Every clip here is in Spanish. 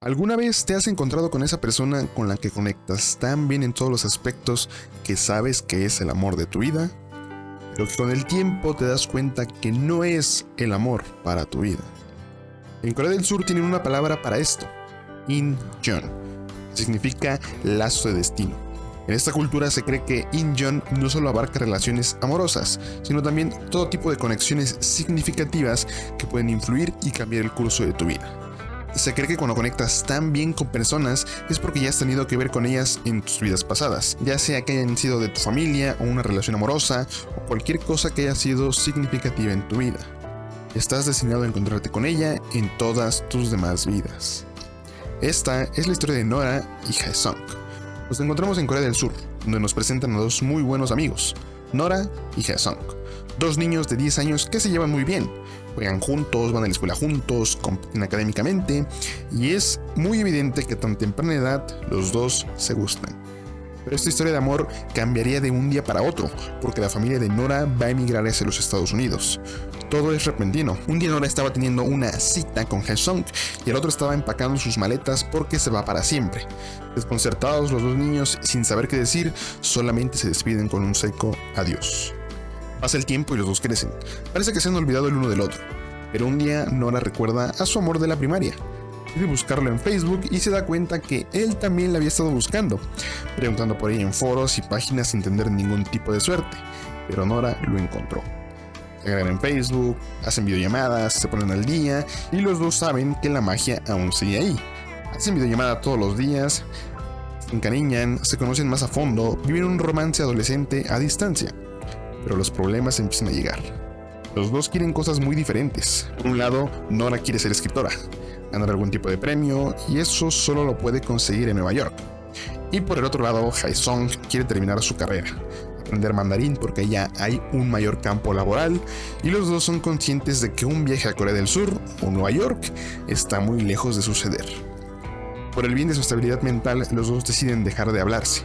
¿Alguna vez te has encontrado con esa persona con la que conectas tan bien en todos los aspectos que sabes que es el amor de tu vida, pero que con el tiempo te das cuenta que no es el amor para tu vida? En Corea del Sur tienen una palabra para esto, Injeon, que significa lazo de destino. En esta cultura se cree que Injeon no solo abarca relaciones amorosas, sino también todo tipo de conexiones significativas que pueden influir y cambiar el curso de tu vida. Se cree que cuando conectas tan bien con personas es porque ya has tenido que ver con ellas en tus vidas pasadas, ya sea que hayan sido de tu familia o una relación amorosa o cualquier cosa que haya sido significativa en tu vida. Estás destinado a encontrarte con ella en todas tus demás vidas. Esta es la historia de Nora y Haesung. Nos encontramos en Corea del Sur, donde nos presentan a dos muy buenos amigos, Nora y Haesung, dos niños de 10 años que se llevan muy bien. Juegan juntos, van a la escuela juntos, compiten académicamente y es muy evidente que a tan temprana edad los dos se gustan. Pero esta historia de amor cambiaría de un día para otro, porque la familia de Nora va a emigrar hacia los Estados Unidos. Todo es repentino. Un día Nora estaba teniendo una cita con Haesung y el otro estaba empacando sus maletas porque se va para siempre. Desconcertados los dos niños, sin saber qué decir, solamente se despiden con un seco adiós. Pasa el tiempo y los dos crecen. Parece que se han olvidado el uno del otro. Pero un día Nora recuerda a su amor de la primaria. Quiere buscarlo en Facebook y se da cuenta que él también la había estado buscando, preguntando por ella en foros y páginas sin tener ningún tipo de suerte. Pero Nora lo encontró. Se agregan en Facebook, hacen videollamadas, se ponen al día y los dos saben que la magia aún sigue ahí. Hacen videollamada todos los días, se encariñan, se conocen más a fondo, viven un romance adolescente a distancia. Pero los problemas empiezan a llegar. Los dos quieren cosas muy diferentes. Por un lado, Nora quiere ser escritora, ganar algún tipo de premio, y eso solo lo puede conseguir en Nueva York. Y por el otro lado, Haesung quiere terminar su carrera, aprender mandarín porque allá hay un mayor campo laboral, y los dos son conscientes de que un viaje a Corea del Sur o Nueva York está muy lejos de suceder. Por el bien de su estabilidad mental, los dos deciden dejar de hablarse,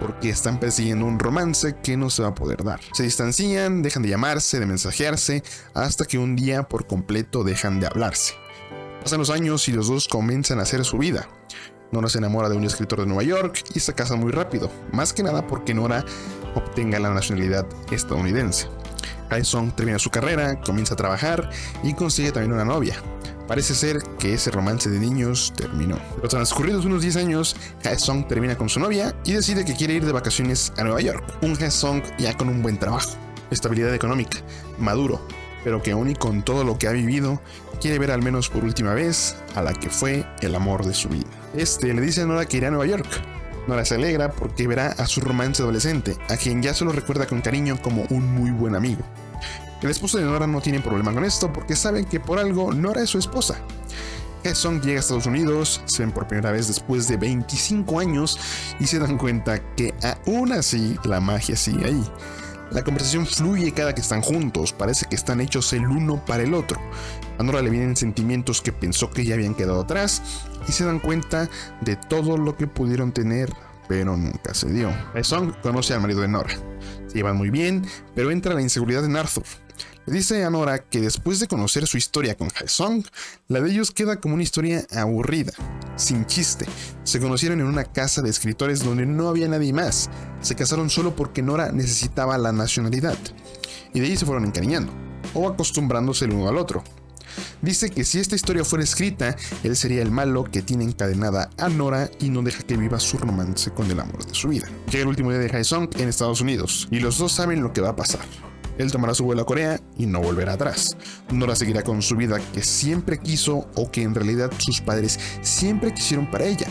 porque están persiguiendo un romance que no se va a poder dar. Se distancian, dejan de llamarse, de mensajearse, hasta que un día por completo dejan de hablarse. Pasan los años y los dos comienzan a hacer su vida. Nora se enamora de un escritor de Nueva York y se casan muy rápido, más que nada porque Nora obtenga la nacionalidad estadounidense. Haesung termina su carrera, comienza a trabajar y consigue también una novia. Parece ser que ese romance de niños terminó. Pero transcurridos unos 10 años, Haesung termina con su novia y decide que quiere ir de vacaciones a Nueva York. Un Haesung ya con un buen trabajo, estabilidad económica, maduro, pero que aún y con todo lo que ha vivido, quiere ver al menos por última vez a la que fue el amor de su vida. Le dice a Nora que irá a Nueva York. Nora se alegra porque verá a su romance adolescente, a quien ya se lo recuerda con cariño como un muy buen amigo. El esposo de Nora no tiene problema con esto porque saben que por algo Nora es su esposa. Haesung llega a Estados Unidos, se ven por primera vez después de 25 años y se dan cuenta que aún así la magia sigue ahí. La conversación fluye cada que están juntos, parece que están hechos el uno para el otro. A Nora le vienen sentimientos que pensó que ya habían quedado atrás y se dan cuenta de todo lo que pudieron tener, pero nunca se dio. Haesung conoce al marido de Nora. Se llevan muy bien, pero entra la inseguridad en Arthur. Le dice a Nora que después de conocer su historia con Haesung, la de ellos queda como una historia aburrida, sin chiste. Se conocieron en una casa de escritores donde no había nadie más. Se casaron solo porque Nora necesitaba la nacionalidad. Y de ahí se fueron encariñando, o acostumbrándose el uno al otro. Dice que si esta historia fuera escrita, él sería el malo que tiene encadenada a Nora y no deja que viva su romance con el amor de su vida. Llega el último día de Haesung en Estados Unidos, y los dos saben lo que va a pasar. Él tomará su vuelo a Corea y no volverá atrás. Nora seguirá con su vida que siempre quiso o que en realidad sus padres siempre quisieron para ella,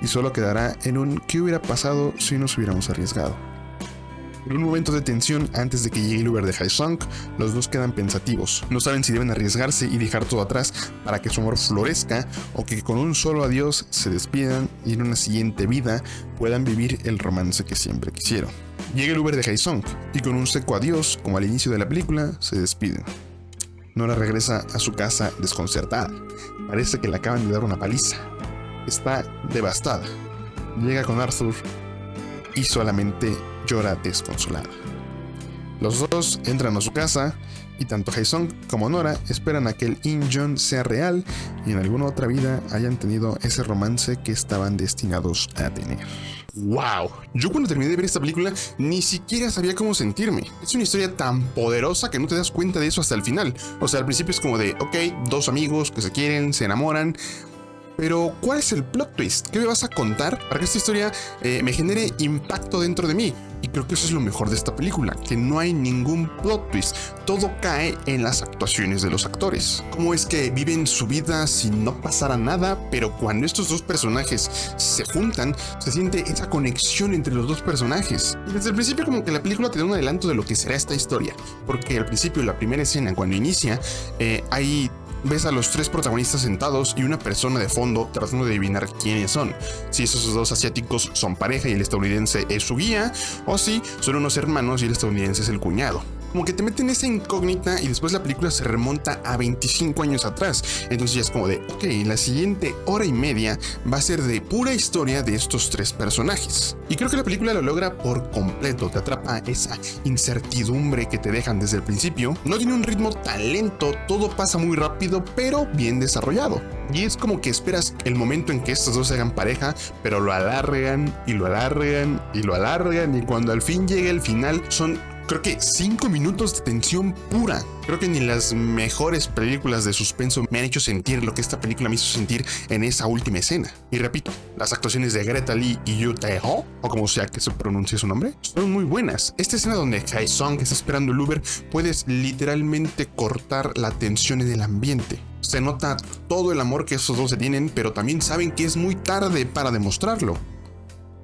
y solo quedará en un ¿qué hubiera pasado si nos hubiéramos arriesgado? En un momento de tensión antes de que llegue el Uber de Haesung, los dos quedan pensativos. No saben si deben arriesgarse y dejar todo atrás para que su amor florezca o que con un solo adiós se despidan y en una siguiente vida puedan vivir el romance que siempre quisieron. Llega el Uber de Haesung y con un seco adiós, como al inicio de la película, se despiden. Nora regresa a su casa desconcertada. Parece que le acaban de dar una paliza. Está devastada. Llega con Arthur y solamente llora desconsolada. Los dos entran a su casa y tanto Hae-sung como Nora esperan a que el In-jun sea real y en alguna otra vida hayan tenido ese romance que estaban destinados a tener. ¡Wow! Yo cuando terminé de ver esta película ni siquiera sabía cómo sentirme. Es una historia tan poderosa que no te das cuenta de eso hasta el final. O sea, al principio es como de, ok, dos amigos que se quieren, se enamoran. Pero, ¿cuál es el plot twist? ¿Qué me vas a contar para que esta historia me genere impacto dentro de mí? Y creo que eso es lo mejor de esta película, que no hay ningún plot twist. Todo cae en las actuaciones de los actores. Cómo es que viven su vida sin no pasara nada, pero cuando estos dos personajes se juntan, se siente esa conexión entre los dos personajes. Y desde el principio como que la película te da un adelanto de lo que será esta historia. Porque al principio, la primera escena, cuando inicia, ves a los tres protagonistas sentados y una persona de fondo tratando de adivinar quiénes son. Si esos dos asiáticos son pareja y el estadounidense es su guía, o si son unos hermanos y el estadounidense es el cuñado. Como que te meten esa incógnita y después la película se remonta a 25 años atrás. Entonces ya es como de, ok, la siguiente hora y media va a ser de pura historia de estos tres personajes. Y creo que la película lo logra por completo. Te atrapa esa incertidumbre que te dejan desde el principio. No tiene un ritmo tan lento, todo pasa muy rápido, pero bien desarrollado. Y es como que esperas el momento en que estos dos se hagan pareja, pero lo alargan y lo alargan y lo alargan. Y cuando al fin llega el final, son creo que 5 minutos de tensión pura. Creo que ni las mejores películas de suspenso me han hecho sentir lo que esta película me hizo sentir en esa última escena. Y repito, las actuaciones de Greta Lee y Yoo Tae-ho, o como sea que se pronuncie su nombre, son muy buenas. Esta escena donde Hae-sung está esperando el Uber, puedes literalmente cortar la tensión en el ambiente. Se nota todo el amor que esos dos se tienen, pero también saben que es muy tarde para demostrarlo.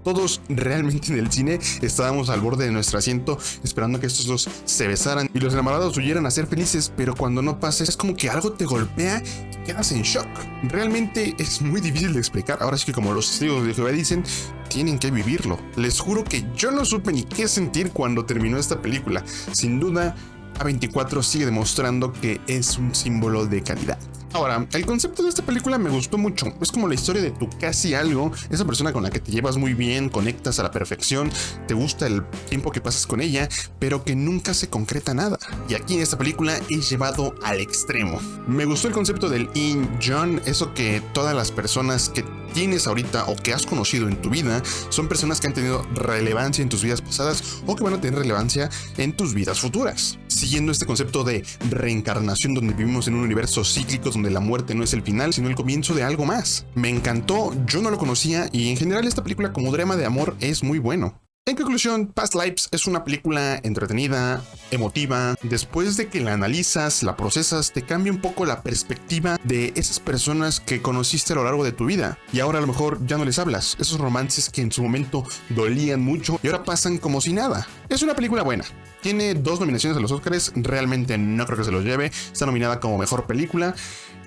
Todos realmente en el cine estábamos al borde de nuestro asiento esperando que estos dos se besaran y los enamorados huyeran a ser felices, pero cuando no pasa es como que algo te golpea y quedas en shock. Realmente es muy difícil de explicar. Ahora sí que como los testigos de Jehová dicen, tienen que vivirlo. Les juro que yo no supe ni qué sentir cuando terminó esta película. Sin duda, A24 sigue demostrando que es un símbolo de calidad. Ahora, el concepto de esta película me gustó mucho. Es como la historia de tu casi algo, esa persona con la que te llevas muy bien, conectas a la perfección, te gusta el tiempo que pasas con ella, pero que nunca se concreta nada. Y aquí en esta película es llevado al extremo. Me gustó el concepto del In-jun, eso que todas las personas que tienes ahorita o que has conocido en tu vida son personas que han tenido relevancia en tus vidas pasadas o que van a tener relevancia en tus vidas futuras. Siguiendo este concepto de reencarnación donde vivimos en un universo cíclico donde la muerte no es el final sino el comienzo de algo más. Me encantó, yo no lo conocía y en general esta película como drama de amor es muy bueno. En conclusión, Past Lives es una película entretenida, emotiva. Después de que la analizas, la procesas, te cambia un poco la perspectiva de esas personas que conociste a lo largo de tu vida. Y ahora a lo mejor ya no les hablas. Esos romances que en su momento dolían mucho y ahora pasan como si nada. Es una película buena. Tiene 2 nominaciones a los Oscars. Realmente no creo que se los lleve. Está nominada como mejor película.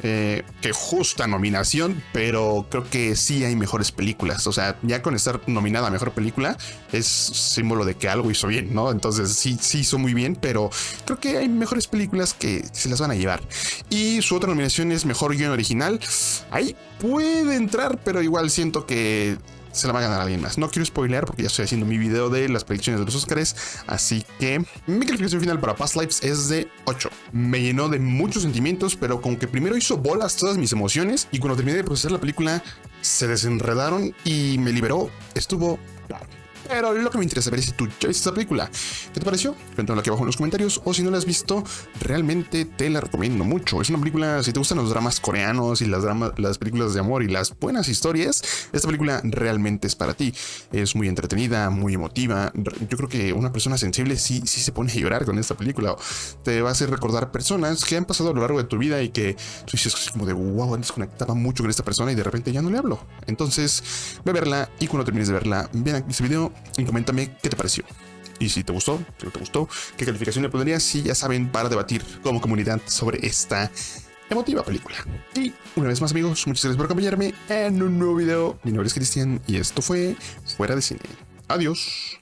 Que justa nominación, pero creo que sí hay mejores películas. O sea, ya con estar nominada a mejor película es símbolo de que algo hizo bien, ¿no? Entonces sí hizo muy bien, pero creo que hay mejores películas que se las van a llevar. Y su otra nominación es mejor guión original. Ahí puede entrar, pero igual siento que se la va a ganar alguien más. No quiero spoilear porque ya estoy haciendo mi video de las predicciones de los Oscars, así que mi calificación final para Past Lives es de 8. Me llenó de muchos sentimientos, pero como que primero hizo bolas todas mis emociones y cuando terminé de procesar la película se desenredaron y me liberó. Estuvo claro. Pero lo que me interesa ver es si tú ya viste esta película. ¿Qué te pareció? Cuéntamelo aquí abajo en los comentarios. O si no la has visto, realmente te la recomiendo mucho. Es una película, si te gustan los dramas coreanos y las películas de amor y las buenas historias, esta película realmente es para ti. Es muy entretenida, muy emotiva. Yo creo que una persona sensible sí se pone a llorar con esta película. Te va a hacer recordar personas que han pasado a lo largo de tu vida y que tú dices como de wow, antes conectaba mucho con esta persona y de repente ya no le hablo. Entonces, ve a verla y cuando termines de verla, ven aquí este video y coméntame qué te pareció. Y si te gustó, si no te gustó, qué calificación le pondrías, si ya saben, para debatir como comunidad sobre esta emotiva película. Y una vez más, amigos, muchas gracias por acompañarme en un nuevo video. Mi nombre es Cristian y esto fue Fuera de Cine. Adiós.